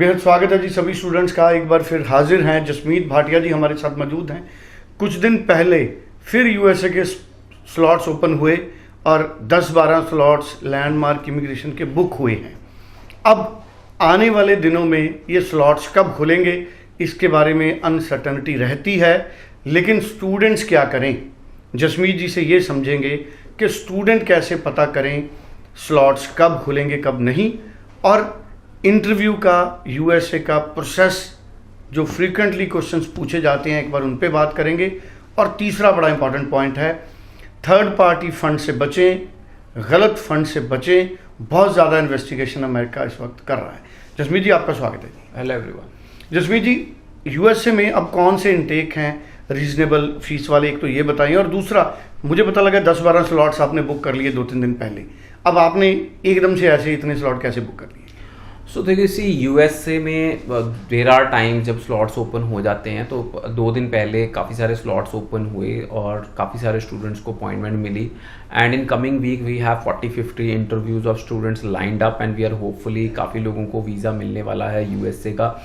बेहद स्वागत है जी सभी स्टूडेंट्स का। एक बार फिर हाजिर हैं जसमीत भाटिया जी हमारे साथ मौजूद हैं। कुछ दिन पहले फिर यूएसए के स्लॉट्स ओपन हुए और 10-12 स्लॉट्स लैंडमार्क इमिग्रेशन के बुक हुए हैं। अब आने वाले दिनों में ये स्लॉट्स कब खुलेंगे इसके बारे में अनसर्टनिटी रहती है, लेकिन स्टूडेंट्स क्या करें, जसमीत जी से ये समझेंगे कि स्टूडेंट कैसे पता करें स्लॉट्स कब खुलेंगे कब नहीं, और इंटरव्यू का यूएसए का प्रोसेस जो फ्रीक्वेंटली क्वेश्चंस पूछे जाते हैं एक बार उन पे बात करेंगे। और तीसरा बड़ा इंपॉर्टेंट पॉइंट है, थर्ड पार्टी फंड से बचें, गलत फंड से बचें। बहुत ज़्यादा इन्वेस्टिगेशन अमेरिका इस वक्त कर रहा है। जसमीत जी आपका स्वागत है जी। Hello everyone. Jasmeet ji, USA में अब कौन से इनटेक हैं रीजनेबल फीस वाले, एक तो ये बताइए, और दूसरा मुझे पता लगा 10-12 स्लॉट्स आपने बुक कर लिए 2-3 दिन पहले, अब आपने एकदम से ऐसे इतने स्लॉट कैसे बुक कर लिए? सो देखिए, सी यूएसए में देर आर टाइम जब स्लॉट्स ओपन हो जाते हैं तो 2 दिन पहले काफ़ी सारे स्लॉट्स ओपन हुए और काफ़ी सारे स्टूडेंट्स को अपॉइंटमेंट मिली। And in coming week we have 40-50 interviews of students lined up and we are hopefully काफ़ी लोगों को वीज़ा मिलने वाला है यूएसए का।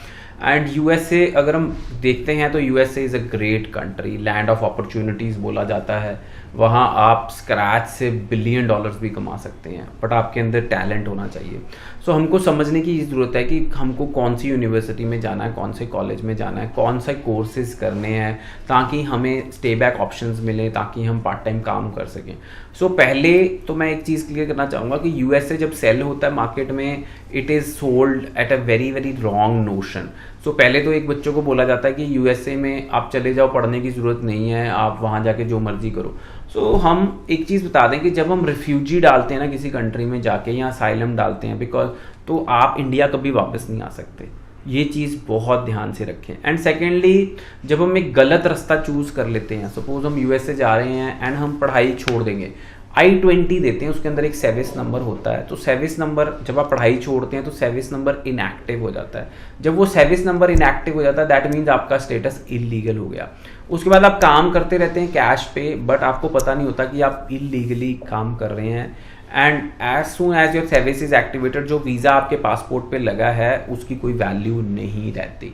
एंड यूएसए अगर हम देखते हैं तो USA is a great country, land of opportunities बोला जाता है। वहाँ आप स्क्रैच से $1 बिलियन भी कमा सकते हैं, बट आपके अंदर टैलेंट होना चाहिए। सो हमको समझने की ज़रूरत है कि हमको कौन सी यूनिवर्सिटी में जाना है, कौन से कॉलेज में जाना है, कौन से कोर्सेज करने हैं, ताकि हमें स्टे बैक ऑप्शंस मिलें, ताकि हम पार्ट टाइम काम कर सकें। सो पहले तो मैं एक चीज़ क्लियर करना चाहूँगा कि यूएसए जब सेल होता है मार्केट में, it is sold at a very very wrong notion. So पहले तो एक बच्चों को बोला जाता है कि यूएसए में आप चले जाओ, पढ़ने की ज़रूरत नहीं है, आप वहाँ जाके जो मर्जी करो। सो हम एक चीज़ बता दें कि जब हम रिफ्यूजी डालते हैं ना किसी कंट्री में जाके, या असाइलम डालते हैं बिकॉज, तो आप इंडिया कभी वापस नहीं आ सकते। ये चीज़ बहुत ध्यान से रखें। एंड सेकेंडली, जब हम एक गलत रास्ता चूज़ कर लेते हैं, सपोज हम यूएसए जा रहे हैं एंड हम पढ़ाई छोड़ देंगे, I-20 देते हैं, उसके अंदर एक सर्विस नंबर होता है। तो सर्विस नंबर जब आप पढ़ाई छोड़ते हैं तो सर्विस नंबर इनएक्टिव हो जाता है। जब वो सर्विस नंबर इनएक्टिव हो जाता है, दैट मीन्स आपका स्टेटस इलीगल हो गया। उसके बाद आप काम करते रहते हैं कैश पे, बट आपको पता नहीं होता कि आप इलीगली काम कर रहे हैं। And as soon as your service is activated, जो वीज़ा आपके पासपोर्ट पे लगा है उसकी कोई वैल्यू नहीं रहती।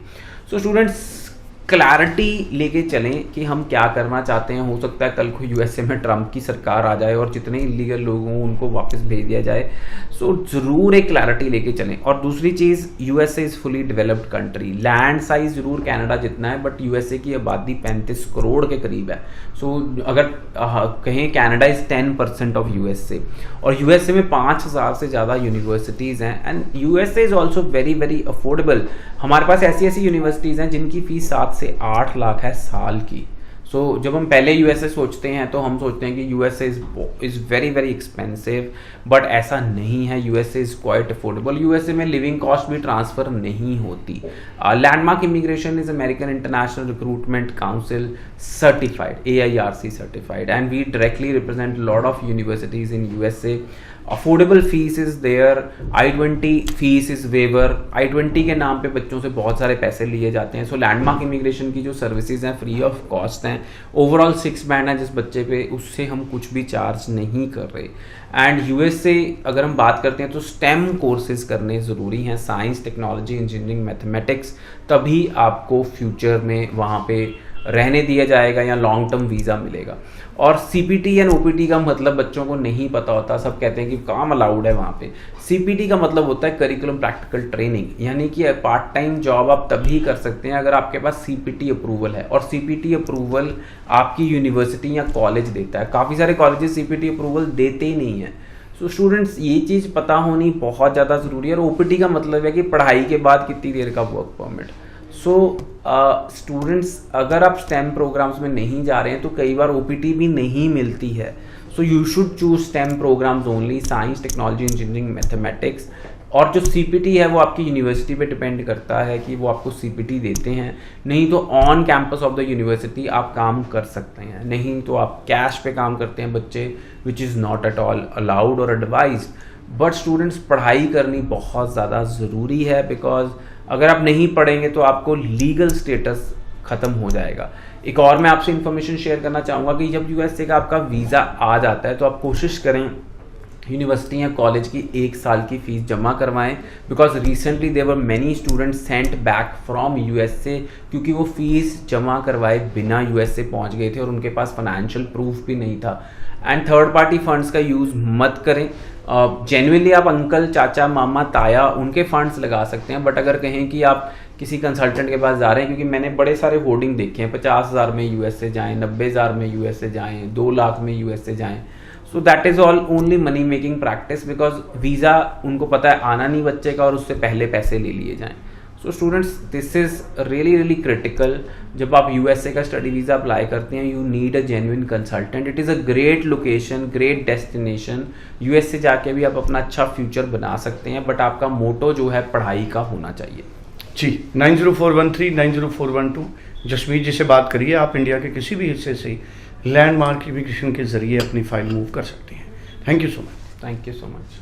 सो स्टूडेंट्स, क्लैरिटी लेके चलें कि हम क्या करना चाहते हैं। हो सकता है कल को यूएसए में ट्रंप की सरकार आ जाए और जितने इलीगल लोग हों उनको वापस भेज दिया जाए। सो ज़रूर एक क्लैरिटी लेके चलें। और दूसरी चीज़, USA is fully developed country. Land size ज़रूर कनाडा जितना है, बट यूएसए की आबादी 35 करोड़ के करीब है। सो अगर कहें कनाडा इज़ 10% ऑफ यूएसए, और यूएसए में 5000 से ज़्यादा यूनिवर्सिटीज़ हैं। And USA is also very very affordable. हमारे पास ऐसी ऐसी यूनिवर्सिटीज़ हैं जिनकी फ़ीस 7 से 8 लाख है साल की। सो जब हम पहले यूएसए सोचते हैं तो हम सोचते हैं कि USA is very very expensive, but ऐसा नहीं है। USA is quite affordable. USA में लिविंग कॉस्ट भी ट्रांसफ़र नहीं होती। Landmark immigration is American international recruitment council certified, AIRC certified, and we directly represent lot of universities in USA. Affordable fees is there. I-20 fees is waiver. I-20 के नाम पे बच्चों से बहुत सारे पैसे लिए जाते हैं। सो लैंडमार्क इमिग्रेशन की जो सर्विसेज हैं फ्री ऑफ कॉस्ट हैं। ओवरऑल 6 बैंड है जिस बच्चे पे, उससे हम कुछ भी चार्ज नहीं कर रहे। एंड यूएसए अगर हम बात करते हैं तो स्टेम कोर्सेज करने ज़रूरी हैं, साइंस, टेक्नोलॉजी, इंजीनियरिंग, मैथमेटिक्स, तभी आपको फ्यूचर में वहाँ पे रहने दिया जाएगा या लॉन्ग टर्म वीज़ा मिलेगा। और CPT एंड OPT का मतलब बच्चों को नहीं पता होता। सब कहते हैं कि काम अलाउड है वहाँ पे। CPT का मतलब होता है करिकुलम प्रैक्टिकल ट्रेनिंग, यानी कि पार्ट टाइम जॉब आप तभी कर सकते हैं अगर आपके पास CPT अप्रूवल है। और CPT अप्रूवल आपकी यूनिवर्सिटी या कॉलेज देता है। काफ़ी सारे कॉलेजेस CPT अप्रूवल देते ही नहीं हैं। सो स्टूडेंट्स, ये चीज़ पता होनी बहुत ज़्यादा ज़रूरी है। और OPT का मतलब है कि पढ़ाई के बाद कितनी देर का वर्क परमिट। सो स्टूडेंट्स, अगर आप स्टेम प्रोग्राम्स में नहीं जा रहे हैं तो कई बार OPT भी नहीं मिलती है। So you should choose STEM programs only, science, technology, engineering, mathematics. और जो CPT है वो आपकी यूनिवर्सिटी पे डिपेंड करता है कि वो आपको CPT देते हैं। नहीं तो on campus of the university आप काम कर सकते हैं, नहीं तो आप कैश पे काम करते हैं बच्चे, which is not at all allowed और एडवाइज्ड। बट स्टूडेंट्स, पढ़ाई करनी बहुत ज़्यादा ज़रूरी है, बिकॉज अगर आप नहीं पढ़ेंगे तो आपको लीगल स्टेटस ख़त्म हो जाएगा। एक और मैं आपसे इन्फॉर्मेशन शेयर करना चाहूँगा कि जब यूएसए का आपका वीज़ा आ जाता है तो आप कोशिश करें यूनिवर्सिटी या कॉलेज की 1 साल की फ़ीस जमा करवाएं, because recently there were many students sent back from USA, क्योंकि वो फ़ीस जमा करवाए बिना यूएसए पहुंच गए थे और उनके पास फाइनेंशियल प्रूफ भी नहीं था। एंड थर्ड पार्टी फंड्स का यूज़ मत करें। जेन्युइनली आप अंकल, चाचा, मामा, ताया उनके फंड्स लगा सकते हैं, बट अगर कहें कि आप किसी कंसल्टेंट के पास जा रहे हैं, क्योंकि मैंने बड़े सारे होर्डिंग देखे हैं 50,000 में यूएसए जाएं, 90,000 में यूएसए जाएं, 2 लाख में यूएसए जाएं, so that is all only money making practice, because visa उनको पता है आना नहीं बच्चे का और उससे पहले पैसे ले लिए जाएं। So students, this is really critical. जब आप यूएसए का स्टडी वीज़ा अप्लाई करते हैं, you need a genuine consultant. It is a great location, great destination. USA जाके भी आप अपना अच्छा फ्यूचर बना सकते हैं, बट आपका मोटो जो है पढ़ाई का होना चाहिए। जी, 90413 90412 जसमीत जी से बात करिए। आप इंडिया के किसी भी हिस्से से लैंडमार्क इमिग्रेशन के जरिए अपनी फाइल मूव कर सकते हैं। Thank you so much. Thank you so much.